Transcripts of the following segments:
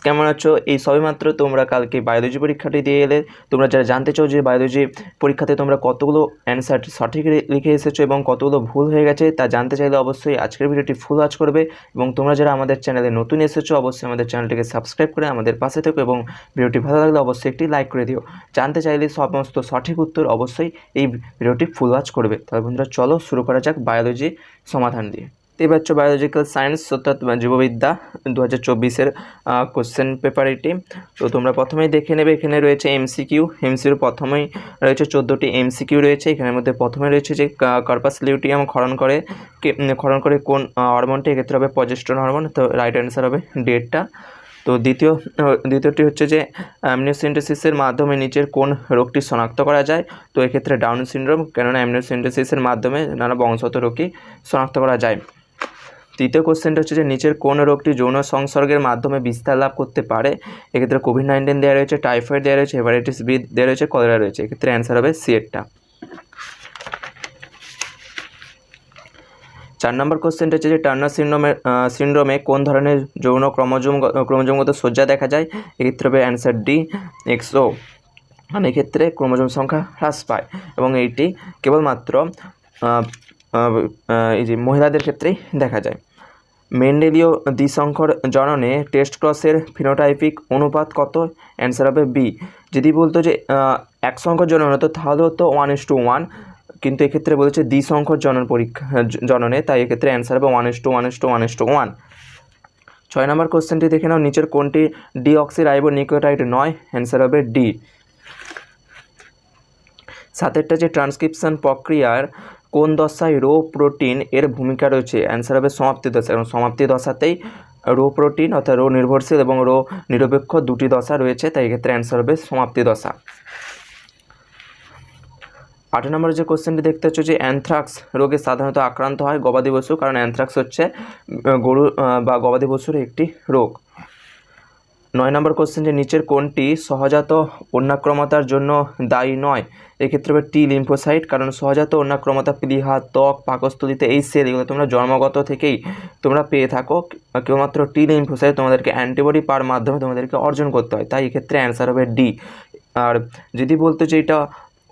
কেমন আছো? এই সবেমাত্র তোমরা কালকে বায়োলজি পরীক্ষাটি দিয়ে এলে। তোমরা যারা জানতে চাও যে বায়োলজি পরীক্ষাতে তোমরা কতগুলো অ্যান্সার সঠিক লিখে এসেছো এবং কতগুলো ভুল হয়ে গেছে তা জানতে চাইলে অবশ্যই আজকের ভিডিওটি ফুল ওয়াচ করবে। এবং তোমরা যারা আমাদের চ্যানেলে নতুন এসেছো অবশ্যই আমাদের চ্যানেলটিকে সাবস্ক্রাইব করে আমাদের পাশে থেকো এবং ভিডিওটি ভালো লাগলে অবশ্যই একটি লাইক করে দিও। জানতে চাইলে সমস্ত সঠিক উত্তর অবশ্যই এই ভিডিওটি ফুল ওয়াচ করবে। তাহলে বন্ধুরা চলো শুরু করা যাক বায়োলজি সমাধান দিয়ে। এবার হচ্ছে বায়োলজিক্যাল সায়েন্স অর্থাৎ জীববিদ্যা 2024-এর কোশ্চেন পেপার এটি। তো তোমরা প্রথমেই দেখে নেবে, এখানে রয়েছে এমসিকিউ। এমসিকিউর প্রথমেই রয়েছে 14টি এমসিকিউ রয়েছে। এখানের মধ্যে প্রথমে রয়েছে যে কার্পাস লিউটিয়াম ক্ষরণ করে কোন হরমোনটি, এক্ষেত্রে হবে প্রজেস্টেরন হরমোন। তো রাইট অ্যান্সার হবে ডেটটা। তো দ্বিতীয়টি হচ্ছে যে অ্যামনিওসিন্থেসিসের মাধ্যমে নিচের কোন রোগটি শনাক্ত করা যায়। তো এক্ষেত্রে ডাউন সিনড্রোম, কেননা অ্যামনিওসিন্থেসিসের মাধ্যমে নানা বংশগত রোগই শনাক্ত করা যায়। তৃতীয় কোশ্চেনটা হচ্ছে যে নিচের কোন রোগটি যৌন সংসর্গের মাধ্যমে বিস্তার লাভ করতে পারে। এক্ষেত্রে কোভিড-19 দেওয়া রয়েছে, টাইফয়েড দেওয়া রয়েছে, হেপাটাইটিস বি দেওয়া রয়েছে, কলেরা রয়েছে। এক্ষেত্রে অ্যান্সার হবে সিএরটা। 4 নম্বর কোশ্চেনটা হচ্ছে যে টার্নার সিনড্রোমে কোন ধরনের যৌন ক্রোমোজোমগত সজ্জা দেখা যায়। এক্ষেত্রে হবে অ্যান্সার ডি, XO। এক্ষেত্রে ক্রোমোজোম সংখ্যা হ্রাস পায় এবং এইটি কেবলমাত্র এই যে মহিলাদের ক্ষেত্রেই দেখা যায়। মেন্ডেলীয় দ্বিসংকর জননে টেস্ট ক্রসের ফিনোটাইপিক অনুপাত কত? অ্যান্সার হবে বি। যদি বলতো যে এক সংকর জনন হতো তাহলে হতো 1:1, কিন্তু এক্ষেত্রে বলেছে দ্বিসংকর জননে, তাই এক্ষেত্রে অ্যান্সার হবে 1:1:1:1। 6 নম্বর কোশ্চেনটি দেখে নাও, নিচের কোনটি ডিঅক্সিরাইবো নিউক্লিওটাইড নয়? অ্যান্সার হবে ডি। 7টা যে ট্রান্সক্রিপশন প্রক্রিয়ার কোন দশায় রো প্রোটিন এর ভূমিকা রয়েছে? অ্যান্সার হবে সমাপ্তি দশা, এবং সমাপ্তি দশাতেই রো প্রোটিন অর্থাৎ রো নির্ভরশীল এবং রো নিরপেক্ষ দুটি দশা রয়েছে, তাই এক্ষেত্রে অ্যান্সার হবে সমাপ্তি দশা। 8 নম্বর যে কোশ্চেনটি দেখতে হচ্ছে যে অ্যানথ্রাক্স রোগে সাধারণত আক্রান্ত হয় গবাদি পশু, কারণ অ্যানথ্রাক্স হচ্ছে গরু বা গবাদি পশুর একটি রোগ। 9 নম্বর কোশ্চেন যে নিচের কোনটি সহজাত অন্যাক্রমতার জন্য দায়ী নয়? এক্ষেত্রে হবে টি লিম্ফোসাইট, কারণ সহজাত অন্যাক্রমতা প্লীহা, ত্বক, পাকস্থলীতে এই সেল এগুলো তোমরা জন্মগত থেকেই তোমরা পেয়ে থাকো। কেবলমাত্র টি লিম্ফোসাইট তোমাদেরকে অ্যান্টিবডি পাওয়ার মাধ্যমে তোমাদেরকে অর্জন করতে হয়, তাই এক্ষেত্রে অ্যান্সার হবে ডি। আর যদি বলতো যে এটা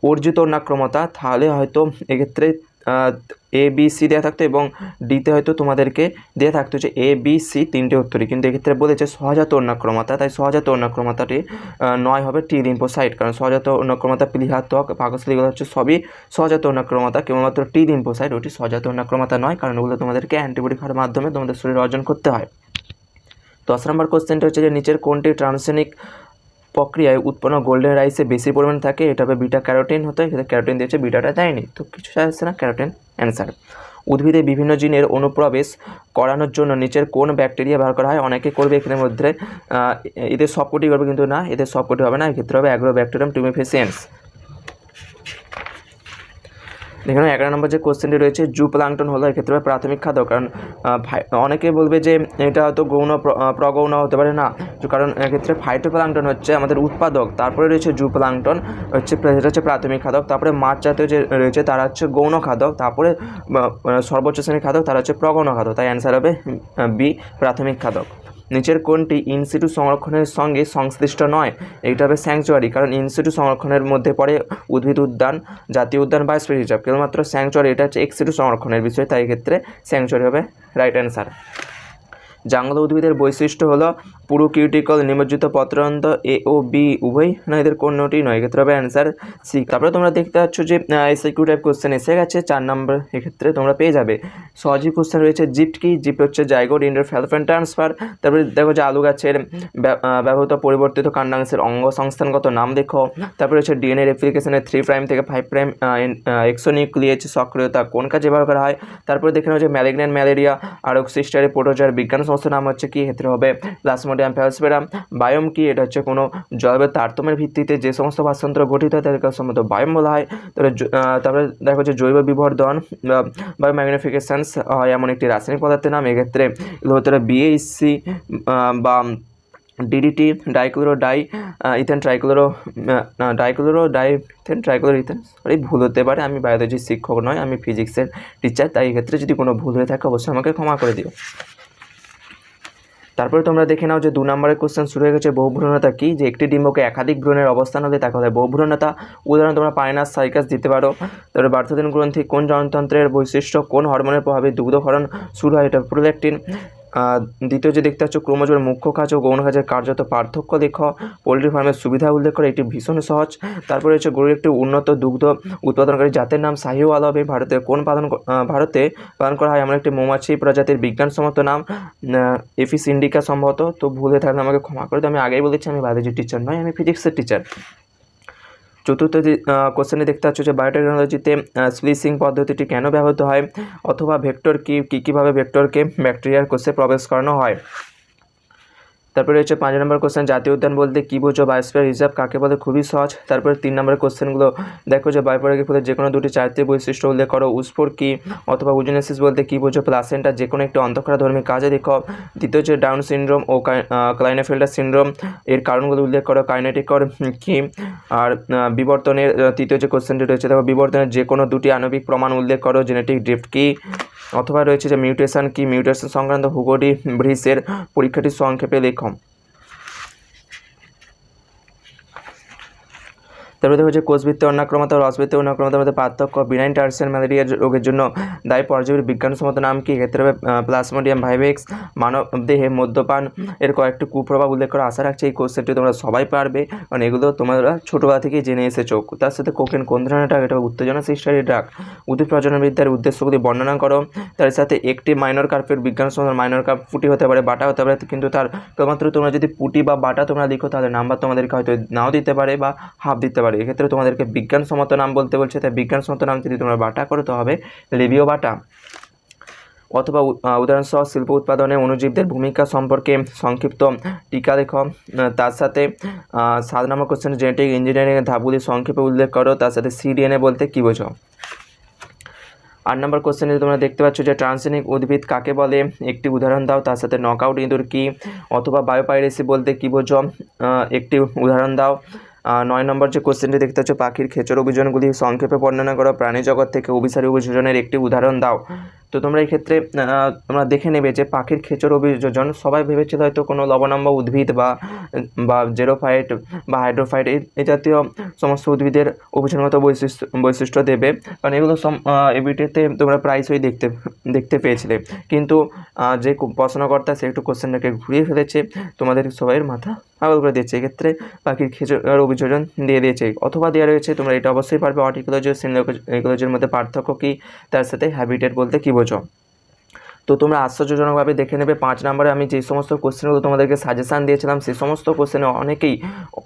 অর্জিত অন্যাক্রমতা, তাহলে হয়তো এক্ষেত্রে ABC দেওয়া থাকতো এবং ডিতে হয়তো তোমাদেরকে দেওয়া থাকতো যে ABC 3টে উত্তরই, কিন্তু এক্ষেত্রে বলেছে সহজাত অন্যাক্রমতা, তাই সহজাত অন্যাক্রমতাটি 9 হবে টি লিম্ফোসাইট, কারণ সহজাত অন্যাক্রমতা প্লীহা, ত্বক, পাকস্থলী এগুলো হচ্ছে সবই সহজাত অন্যাক্রমতা। কেবলমাত্র টি লিম্ফোসাইট ওটি সহজাত অন্যাক্রমতা নয়, কারণ ওগুলো তোমাদেরকে অ্যান্টিবডি খাওয়ার মাধ্যমে তোমাদের শরীরে অর্জন করতে হয়। 10 নম্বর কোশ্চেনটা হচ্ছে যে নিচের কোনটি ট্রান্সজেনিক প্রক্রিয়ায় উৎপন্ন গোল্ডেন রাইসে বেশি পরিমাণে থাকে? এটা হবে বিটা ক্যারোটিন হতো, এখানে ক্যারোটিন দিয়েছে, বিটাটা দেয়নি, তো কিছু আসছে না, ক্যারোটিন অ্যান্সার। উদ্ভিদে বিভিন্ন জিনের অনুপ্রবেশ করানোর জন্য নিচের কোন ব্যাকটেরিয়া ব্যবহার করা হয়? অনেকে করবে এখানের মধ্যে এদের সবকটি করবে, কিন্তু না, এদের সবকটি হবে না, এক্ষেত্রে হবে অ্যাগ্রোব্যাকটেরিয়াম টুমিফেসিয়েন্স। এখানে 11 নম্বর যে কোশ্চেনটি রয়েছে জুপ্লাঙ্কটন হলো এক্ষেত্রে প্রাথমিক খাদ্য, কারণ অনেকে বলবে যে এটা হয়তো গৌণ প্রগৌণ হতে পারে না, কারণ এক্ষেত্রে ফাইটোপ্লাঙ্কটন হচ্ছে আমাদের উৎপাদক, তারপরে রয়েছে জুপ্লাঙ্কটন যেটা হচ্ছে প্রাথমিক খাদক, তারপরে মাছ জাতীয় যে রয়েছে তারা হচ্ছে গৌণ খাদক, তারপরে সর্বোচ্চ শ্রেণীর খাদক তারা হচ্ছে প্রগৌণ খাদক, তাই অ্যান্সার হবে বি, প্রাথমিক খাদক। নিচের কোনটি ইনসিটু সংরক্ষণের সঙ্গে সংশ্লিষ্ট নয়? এইটা হবে স্যাংচুয়ারি, কারণ ইনসিটু সংরক্ষণের মধ্যে পড়ে উদ্ভিদ উদ্যান, জাতীয় উদ্যান বা স্পেসিস রিজার্ভ। কেবলমাত্র স্যাংচুয়ারি এটা হচ্ছে এক্সিটু সংরক্ষণের বিষয়, তাই ক্ষেত্রে স্যাংচুয়ারি হবে রাইট অ্যান্সার। জাংলা উদ্ভিদের বৈশিষ্ট্য হলো পুরো কিউটিকল, নিমজ্জিত পত্রান্ত, এ ও বি উভয় না, এদের কোনটি নয়, এক্ষেত্রে হবে অ্যান্সার সি। তারপরে তোমরা দেখতে পাচ্ছ যে এসিকিউ টাইপ কোশ্চেন এসে গেছে 4 নম্বর, এক্ষেত্রে তোমরা পেয়ে যাবে সহজই কোশ্চেন রয়েছে জিপ্ট কি? জিপ্ট হচ্ছে জাইগোট ইন্টারফ্যালফেন ট্রান্সফার। তারপরে দেখো যে আলু গাছের ব্যবহৃত পরিবর্তিত কাণ্ডাংশের অঙ্গ সংস্থানগত নাম দেখো। তারপরে হচ্ছে ডিএনএ রেপ্লিকেশনের 3' থেকে 5' এক্সোনিউক্লিয়েজ সক্রিয়তা কোন কাজে ব্যবহার করা হয়। তারপরে দেখে নাও যে ম্যালিগন্যান্ট ম্যালেরিয়া আর অক্সিস্টারে প্রোটোজোয়ার বিজ্ঞান সংস্থার নাম হচ্ছে কি? ক্ষেত্রে হবে প্লাজমোডিয়াম ফ্যালোস্পেরাম। বায়োম কি? এটা হচ্ছে কোনো জলবায়ুর তারতম্যের ভিত্তিতে যে সমস্ত বাস্তুতন্ত্র গঠিত হয় তাদেরকে সম্ভবত বায়োম বলা হয়। তারপরে দেখো যে জৈব বিবর্ধন বায়োম্যাগনিফিকেশনস হয় এমন একটি রাসায়নিক পদার্থের নাম, এক্ষেত্রে এগুলো হতে পারে BHC বা DDT, ইথেন ট্রাইক্লোরোডাইথেন, সরি ভুল হতে পারে, আমি বায়োলজির শিক্ষক নয়, আমি ফিজিক্সের টিচার, তাই এক্ষেত্রে যদি কোনো ভুল হয়ে থাকে অবশ্যই আমাকে ক্ষমা করে দিও। তারপরে তোমরা দেখে নাও যে 2 নম্বরের কোশ্চেন শুরু হয়ে গেছে বহুভ্রূণতা কি, যে একটি ডিম্বকে একাধিক ভ্রূণের অবস্থান হলে তাকে বলে বহুভ্রূণতা। উদাহরণ তোমরা পাইনাস সাইকাস দিতে পারো। তারপরে বার্থোদিন গ্রন্থি কোন জনতন্ত্রের বৈশিষ্ট্য, কোন হরমোনের প্রভাবে দুগ্ধক্ষরণ শুরু হয়, এটা প্রোল্যাক্টিন। দ্বিতীয় যে দেখতে পাচ্ছ ক্রোমোজোমের মুখ্য কাজ ও গৌণ কাজের কার্যত পার্থক্য লেখো। পোলট্রি ফার্মের সুবিধা উল্লেখ করে, এটি ভীষণ সহজ। তারপরে হচ্ছে গরুর একটি উন্নত দুগ্ধ উৎপাদনকারী জাতের নাম শাহিওয়াল হবে। ভারতে পালন করা হয় এমন একটি মৌমাছি প্রজাতির বিজ্ঞানসম্মত নাম এফিস ইন্ডিকা সম্ভবত। তো ভুলে থাকলে আমাকে ক্ষমা করে দিও, আমি আগেই বলেছি আমি বায়োলজির টিচার নয়, আমি ফিজিক্সের টিচার। চতুর্থ যে কোশ্চেনে দেখতে পাচ্ছ যে বায়োটেকনোলজিতে স্প্লিসিং পদ্ধতিটি কেন ব্যবহৃত হয়, অথবা ভেক্টর কীভাবে ভেক্টরকে ব্যাকটেরিয়ার কোষে প্রবেশ করানো হয়। তারপরে হচ্ছে 5 নম্বর কোশ্চেন জাতীয় উদ্যান বলতে কী বোঝো, বায়োস্ফিয়ার রিজার্ভ কাকে বলে, খুবই সহজ। তারপরে 3 নম্বরের কোশ্চেনগুলো দেখো যে বায়োপরাগের ফলে যে কোনো দুটি চারিত্রিক বৈশিষ্ট্য উল্লেখ করো, উস্ফোর কী, অথবা উজোনেসিস বলতে কী বোঝো, প্লাসেন্টা যে কোনো একটি অন্তঃক্ষরাধর্মী কাজে দেখো। দ্বিতীয় হচ্ছে ডাউন সিনড্রোম ও ক্লাইনেফেল্ডার সিনড্রোম এর কারণগুলো উল্লেখ করো, কাইনেটিকর কী। আর বিবর্তনের তৃতীয় যে কোশ্চেনটি রয়েছে দেখো বিবর্তনের যে কোনো দুটি আণবিক প্রমাণ উল্লেখ করো, জেনেটিক ড্রিফট কী। অথবা রয়েছে যে মিউটেশন কি, মিউটেশন সংক্রান্ত হুগো ডি ভ্রিসের পরীক্ষাটি সংক্ষেপে লেখো। তারপরে দেখো যে কোষভিত্তিক অন্যাক্রমতা ও রসভিত্তিক অন্যাক্রমতার মধ্যে পার্থক্য, বিনাইন টার্সিয়ান ম্যালেরিয়া রোগের জন্য দায়ী পরজীবীর বিজ্ঞানসম্মত নাম কি, ক্ষেত্রে হবে প্লাজমোডিয়াম ভাইভেক্স। মানব দেহে মদ্যপান এর কয়েকটি কুপ্রভাব উল্লেখ করা। আশা রাখছি এই কোশ্চেনটি তোমরা সবাই পারবে, কারণ এগুলো তোমরা ছোটোবেলা থেকেই জেনে এসেছো। তার সাথে কোকেন কোন ধরনের ড্রাগ, এটা উত্তেজনা সৃষ্টিকারী ড্রাগ। উদ্ভিদ প্রজনন বৃদ্ধির উদ্দেশ্যগুলি বর্ণনা করো। তার সাথে একটি মাইনর কার্পের বিজ্ঞানসম্মত মাইনর কার্প পুটি হতে পারে, বাটা হতে পারে, কিন্তু তার কেবলমাত্র তোমরা যদি পুটি বা বাটা তোমরা লিখো তাহলে নাম্বার তোমাদেরকে হয়তো নাও দিতে পারে বা হাফ দিতে পারে। এক্ষেত্রে তোমাদেরকে বিজ্ঞানসম্মত নাম বলতে বলছে, তাই বিজ্ঞানসম্মত নাম যদি তোমরা বাটা করো তো হবে লেবিও বাটা। অথবা উদাহরণসহ শিল্প উৎপাদনে অণুজীবদের ভূমিকা সম্পর্কে সংক্ষিপ্ত টিকা লেখো। তার সাথে 7 নম্বর কোশ্চেন জেনেটিক ইঞ্জিনিয়ারিংয়ের ধাপগুলি সংক্ষেপে উল্লেখ করো। তার সাথে সিডিএনএ বলতে কী বোঝো। 8 নম্বর কোশ্চেনে তোমরা দেখতে পাচ্ছ যে ট্রান্সজেনিক উদ্ভিদ কাকে বলে, একটি উদাহরণ দাও। তার সাথে নকআউট ইঁদুর কী, অথবা বায়োপাইরেসি বলতে কী বোঝো, একটি উদাহরণ দাও। 9 নম্বর যে কোশ্চেনটি দেখতে পাচ্ছ পাখির খেচর অভিযোজনগুলি সংক্ষেপে বর্ণনা করো, প্রাণী জগৎ থেকে অভিসারী অভিযোজনের একটি উদাহরণ দাও। তো তোমরা এই ক্ষেত্রে তোমরা দেখে নেবে যে পাখির খেচর অভিযোজন সবাই ভেবেছিল হয়তো কোনো লবণাম্ব উদ্ভিদ বা জেরোফাইট বা হাইড্রোফাইট এই জাতীয় সমস্ত উদ্ভিদের অভিযোজনগত বৈশিষ্ট্য দেবে, কারণ এগুলো এবিটিতে তোমরা প্রায়শই দেখতে পেয়েছিলে। কিন্তু যে প্রশ্নকর্তা সে একটু কোশ্চেনটাকে ঘুরিয়ে ফেলেছে, তোমাদের সবাইয়ের মাথা পাগল করে দিয়েছে। এক্ষেত্রে পাখির খেচর অভিযোজন দিয়ে দিয়েছে, অথবা দেওয়া রয়েছে তোমরা এটা অবশ্যই পারবে অর্টিকোলজি ও সিনোলজির মধ্যে পার্থক্য কী, তার সাথে হ্যাবিটেট বলতে কী বোঝো। তো তোমরা আশ্চর্যজনকভাবে দেখে নেবে 5 নম্বরে আমি যে সমস্ত কোশ্চেনগুলো তোমাদেরকে সাজেশান দিয়েছিলাম সেই সমস্ত কোশ্চেনে অনেকেই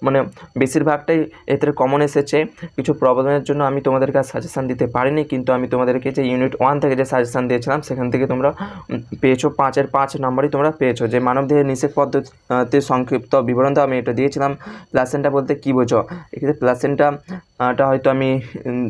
মানে বেশিরভাগটাই এতে কমন এসেছে। কিছু প্রবলেমের জন্য আমি তোমাদেরকে সাজেশান দিতে পারিনি, কিন্তু আমি তোমাদেরকে যে ইউনিট 1 থেকে যে সাজেশান দিয়েছিলাম সেখান থেকে তোমরা পেয়েছো 5-এর 5 নম্বরই তোমরা পেয়েছো। যে মানবদেহের নিষেক পদ্ধতির সংক্ষিপ্ত বিবরণ তো আমি এটা দিয়েছিলাম। প্লাসেন্টা বলতে কী বোঝো, এক্ষেত্রে প্লাসেন্টাটা হয়তো আমি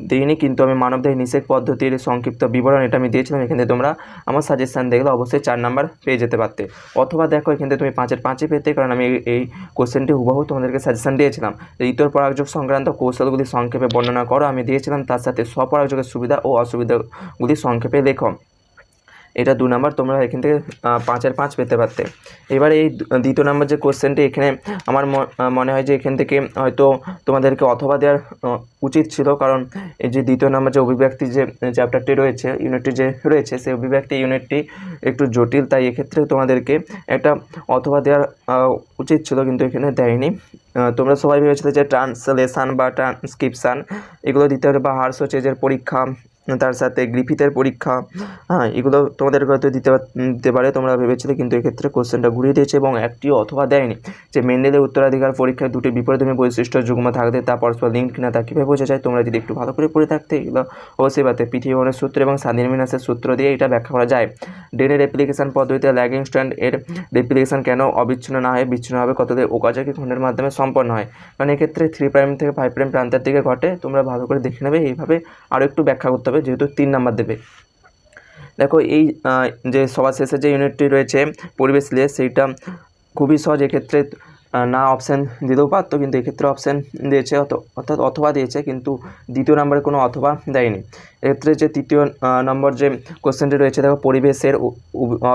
দিইনি, কিন্তু আমি মানবদেহের নিষেক পদ্ধতির সংক্ষিপ্ত বিবরণ এটা আমি দিয়েছিলাম। এখানে তোমরা আমার সাজেশান দেখলে অবশ্যই 4 নাম্বার পেয়ে যেতে পারতে, অথবা দেখো এখান থেকে তুমি 5-এর 5ই পেতে, কারণ আমি এই কোশ্চেনটি হুবহু তোমাদেরকে সাজেশান দিয়েছিলাম। ইতর পরাগযোগ সংক্রান্ত কৌশলগুলি সংক্ষেপে বর্ণনা করো আমি দিয়েছিলাম। তার সাথে স্বপরাগযোগের সুবিধা ও অসুবিধাগুলি সংক্ষেপে লেখো। এটা 2 নাম্বার তোমরা এখান থেকে 5-এর 5 পেতে পারতে। এবারে এই দ্বিতীয় নাম্বার যে কোশ্চেনটি এখানে আমার মনে হয় যে এখান থেকে হয়তো তোমাদেরকে অথবা দেওয়ার উচিত ছিল, কারণ এই যে দ্বিতীয় নাম্বার যে অভিব্যক্তি যে চ্যাপ্টারটি রয়েছে, ইউনিটটি যে রয়েছে সেই অভিব্যক্তি ইউনিটটি একটু জটিল, তাই এক্ষেত্রে তোমাদেরকে একটা অথবা দেওয়ার উচিত ছিল, কিন্তু এখানে দেয়নি। তোমরা সবাই ভেবেছিলে যে ট্রান্সলেশন বা ট্রান্সক্রিপশান এগুলো দিতে হবে, বা হার্শচেজের পরীক্ষা, তার সাথে গ্রিফিথের পরীক্ষা, এগুলো তোমাদেরকে হয়তো দিতে পারে তোমরা ভেবেছিলে, কিন্তু এক্ষেত্রে কোশ্চেনটা ঘুরিয়ে দিয়েছে এবং একটিও অথবা দেয়নি। যে মেন্ডেলের উত্তরাধিকার পরীক্ষায় দুটি বিপরীতধর্মী বৈশিষ্ট্য যুগ্ম থাকতে তা পরস্পর লিঙ্ক কিনা তা কীভাবে বোঝা যায়, তোমরা যদি একটু ভালো করে পড়ে থাকতে এগুলো অবশ্যই পাতে। পৃথিবীর সূত্র এবং স্বাধীনমিনাসের সূত্র দিয়ে এটা ব্যাখ্যা করা যায়। ডেনের রেপ্লিকেশন পদ্ধতিতে ল্যাগিং স্ট্র্যান্ড এর রেপ্লিকেশন কেন অবিচ্ছিন্ন না হয় বিচ্ছিন্ন হবে কতদের ওকাজাকি খণ্ডের মাধ্যমে সম্পন্ন হয়, কারণ এক্ষেত্রে 3 প্রাইম থেকে 5 প্রাইম প্রান্তের দিকে ঘটে। তোমরা ভালো করে দেখে নেবে, এইভাবে আরও একটু ব্যাখ্যা করতে হবে যেহেতু 3 নাম্বার দেবে। দেখো এই যে সবার শেষে যে ইউনিটটি রয়েছে পরিবেশ নিয়ে, সেইটা খুবই সহজ। এক্ষেত্রে না অপশান দিতেও পারতো, কিন্তু এক্ষেত্রে অপশান দিয়েছে অর্থাৎ অথবা দিয়েছে, কিন্তু দ্বিতীয় নাম্বারে কোনো অথবা দেয়নি। এক্ষেত্রে যে তৃতীয় নম্বর যে কোশ্চেনটি রয়েছে, দেখো পরিবেশের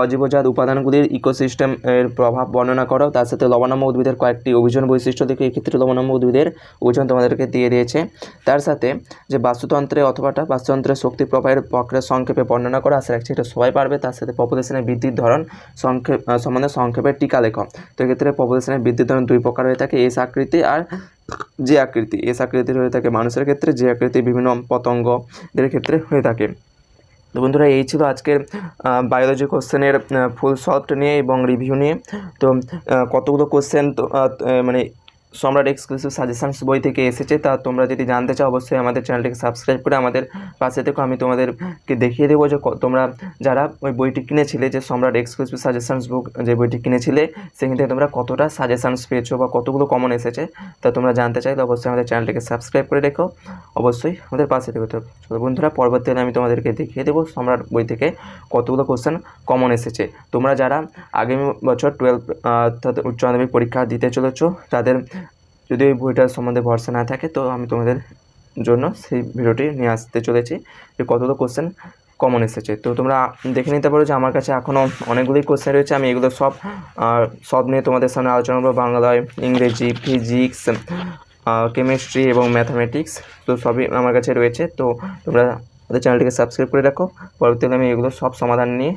অজীবজাত উপাদানগুলির ইকোসিস্টেম এর প্রভাব বর্ণনা করো। তার সাথে লবণাম্য উদ্ভিদের কয়েকটি অভিযোজন বৈশিষ্ট্য দেখে এক্ষেত্রে লবণাম্য উদ্ভিদের অভিযোজন তোমাদেরকে দিয়ে দিয়েছে। তার সাথে যে বাস্তুতন্ত্রে অথবাটা বাস্তুতন্ত্রের শক্তি প্রবাহের প্রক্রিয়া সংক্ষেপে বর্ণনা করা আশা রাখছি এটা সবাই পারবে। তার সাথে পপুলেশনের বৃদ্ধির ধরন সম্বন্ধে সংক্ষেপে টিকা লেখো। তো এক্ষেত্রে পপুলেশনের বৃদ্ধির ধরন দুই প্রকার হয়ে থাকে, এস আকৃতি আর যে আকৃতি। এস আকৃতির হয়ে থাকে মানুষের ক্ষেত্রে, যে আকৃতি বিভিন্ন পতঙ্গদের ক্ষেত্রে হয়ে থাকে। তো বন্ধুরা এই ছিল আজকের বায়োলজি কোশ্চেনের ফুল সলভড নিয়ে এবং রিভিউ নিয়ে। তো কতগুলো কোশ্চেন তো মানে সম্রাট এক্সক্লুসিভ সাজেশনস বই থেকে এসেছে, তা তোমরা যদি জানতে চাও অবশ্যই আমাদের চ্যানেলটিকে সাবস্ক্রাইব করে আমাদের পাশে থেকো। আমি তোমাদেরকে দেখিয়ে দেবো যে তোমরা যারা ওই বইটি কিনেছিলে, যে সম্রাট এক্সক্লুসিভ সাজেশনস বুক যে বইটি কিনেছিলে, সেখান থেকে তোমরা কতটা সাজেশনস পেয়েছো বা কতগুলো কমন এসেছে তা তোমরা জানতে চাইলে অবশ্যই আমাদের চ্যানেলটিকে সাবস্ক্রাইব করে রেখো, অবশ্যই আমাদের পাশে থেকো। তো বন্ধুরা পরবর্তীতে আমি তোমাদেরকে দেখিয়ে দেবো সম্রাট বই থেকে কতগুলো কোশ্চেন কমন এসেছে। তোমরা যারা আগামী বছর 12 অর্থাৎ উচ্চ মাধ্যমিক পরীক্ষা দিতে চলেছো, তাদের যদি ওই বইটার সম্বন্ধে ভরসা না থাকে, তো আমি তোমাদের জন্য সেই ভিডিওটি নিয়ে আসতে চলেছি যে কতগুলো কোশ্চেন কমন এসেছে। তো তোমরা দেখে নিতে পারো যে আমার কাছে এখনও অনেকগুলোই কোশ্চেন রয়েছে। আমি এগুলো সব নিয়ে তোমাদের সামনে আলোচনা করবো, বাংলায়, ইংরেজি, ফিজিক্স, কেমিস্ট্রি এবং ম্যাথামেটিক্স। তো সবই আমার কাছে রয়েছে। তো তোমরা আমাদের চ্যানেলটিকে সাবস্ক্রাইব করে রাখো, পরবর্তীতে আমি এগুলো সব সমাধান নিয়ে